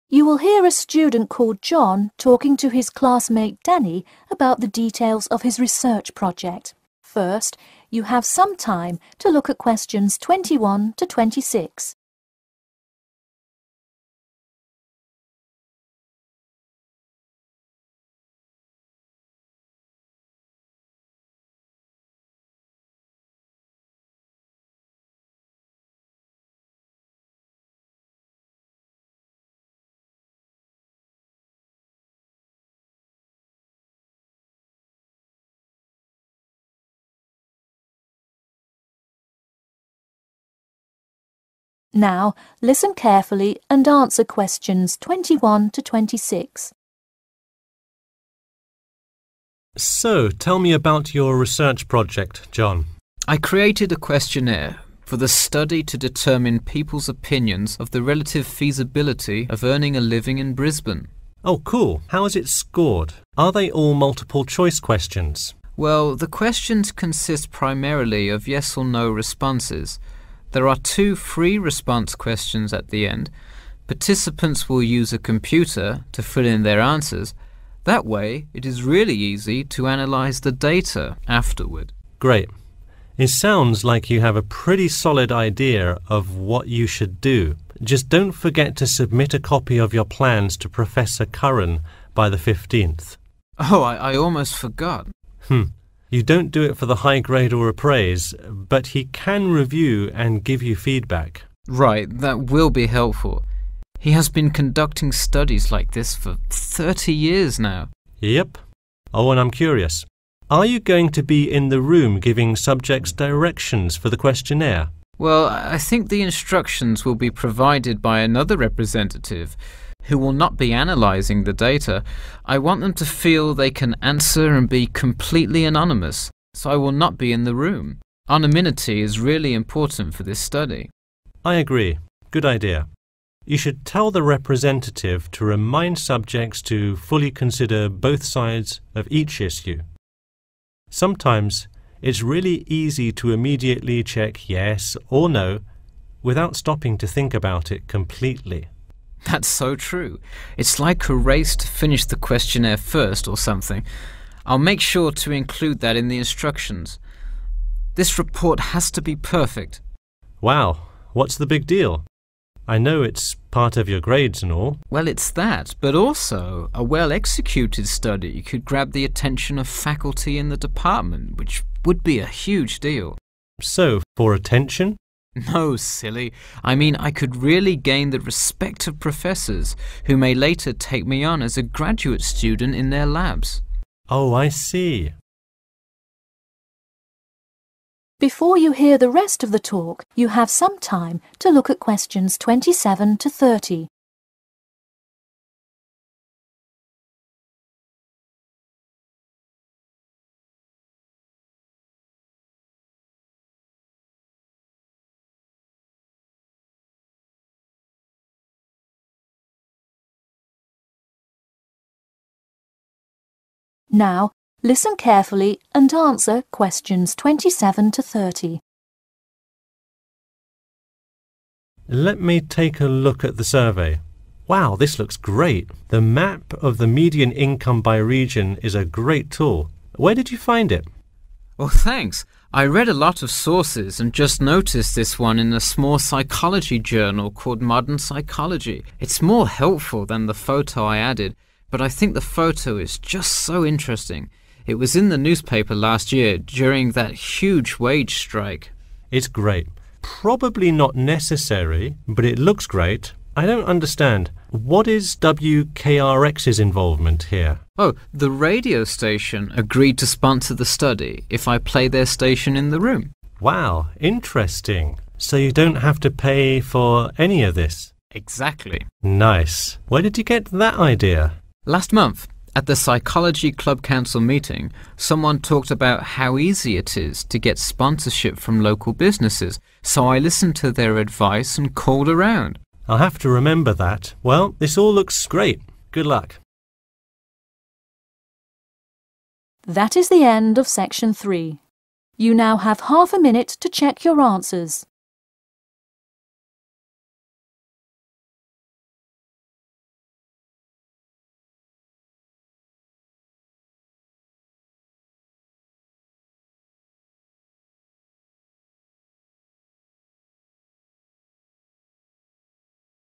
You will hear a student called John talking to his classmate Danny about the details of his research project. First, you have some time to look at questions 21 to 26. Now, listen carefully and answer questions 21 to 26. So, tell me about your research project, John. I created a questionnaire for the study to determine people's opinions of the relative feasibility of earning a living in Brisbane. Oh, cool. How is it scored? Are they all multiple choice questions? Well, the questions consist primarily of yes or no responses. There are 2 free response questions at the end. Participants will use a computer to fill in their answers. That way, it is really easy to analyze the data afterward. Great. It sounds like you have a pretty solid idea of what you should do. Just don't forget to submit a copy of your plans to Professor Curran by the 15th. Oh, I almost forgot. You don't do it for the high grade or appraise, but he can review and give you feedback. Right, that will be helpful. He has been conducting studies like this for 30 years now. Yep. Oh, and I'm curious. Are you going to be in the room giving subjects directions for the questionnaire? Well, I think the instructions will be provided by another representative who will not be analysing the data. I want them to feel they can answer and be completely anonymous, so I will not be in the room. Anonymity is really important for this study. I agree. Good idea. You should tell the representative to remind subjects to fully consider both sides of each issue. Sometimes it's really easy to immediately check yes or no without stopping to think about it completely. That's so true. It's like a race to finish the questionnaire first or something. I'll make sure to include that in the instructions. This report has to be perfect. Wow, what's the big deal? I know it's part of your grades and all. Well, it's that, but also a well-executed study could grab the attention of faculty in the department, which would be a huge deal. So, for attention? No, silly. I mean, I could really gain the respect of professors who may later take me on as a graduate student in their labs. Oh, I see. Before you hear the rest of the talk, you have some time to look at questions 27 to 30. Now, listen carefully and answer questions 27 to 30. Let me take a look at the survey. Wow, this looks great. The map of the median income by region is a great tool. Where did you find it? Well, thanks. I read a lot of sources and just noticed this one in a small psychology journal called Modern Psychology. It's more helpful than the photo I added, but I think the photo is just so interesting. It was in the newspaper last year during that huge wage strike. It's great. Probably not necessary, but it looks great. I don't understand. What is WKRX's involvement here? Oh, the radio station agreed to sponsor the study if I play their station in the room. Wow, interesting. So you don't have to pay for any of this? Exactly. Nice. Where did you get that idea? Last month, at the Psychology Club Council meeting, someone talked about how easy it is to get sponsorship from local businesses, so I listened to their advice and called around. I'll have to remember that. Well, this all looks great. Good luck. That is the end of section 3. You now have half a minute to check your answers.